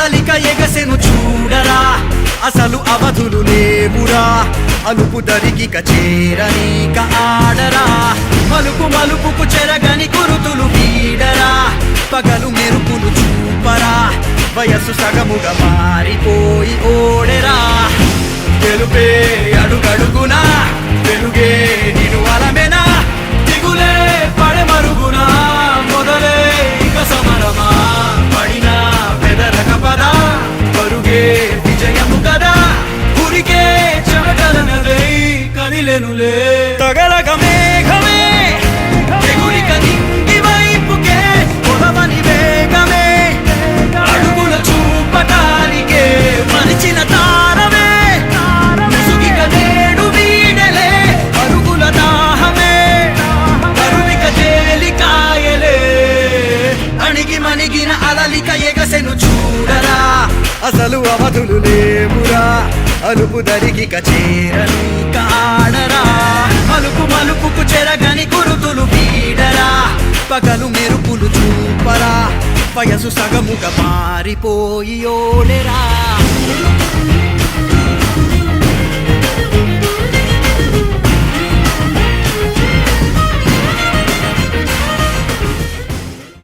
అలలిక ఎగసెను చూడరా అసలు అవధులు లేవురా అలుపు దరికిక చేరనీక ఆడరా మలుపు మలుపుకు చెరగని గురుతులు వీడరా పగలు మెరుపులు చూపరా వయస్సు సగముగా మారిపోయి ఓడెరా తెలుపే అడుగడుగునా వెలుగే నిను అలమెనా దిగులే పడమరుగునా మొదలే ఇక సమరమా పడినా బెదరక పద పరుగే విజయము కదా ఉరికే చెమటలనలే కదిలెనులే తగలగ మేఘమే ఎగురిక నింగి వైపుకే పొలవని వేగమే అడుగుల చూపటానికే మరిచిన తారమే ముసుగిక నేడు వీడలే అరుగుల దాహమే కరువిక తేలికాయలే అణిగి మణిగిన అలలిక ఎగసెను చూడరా అసలు అవధులు లేవురా అలుపు దరికిక చేరనీక ఆడరా మలుపు మలుపుకు చెరగని గురుతులు వీడరా పగలు మెరుపులు చూపరా వయసు సగముగా మారిపోయి ఓడెరా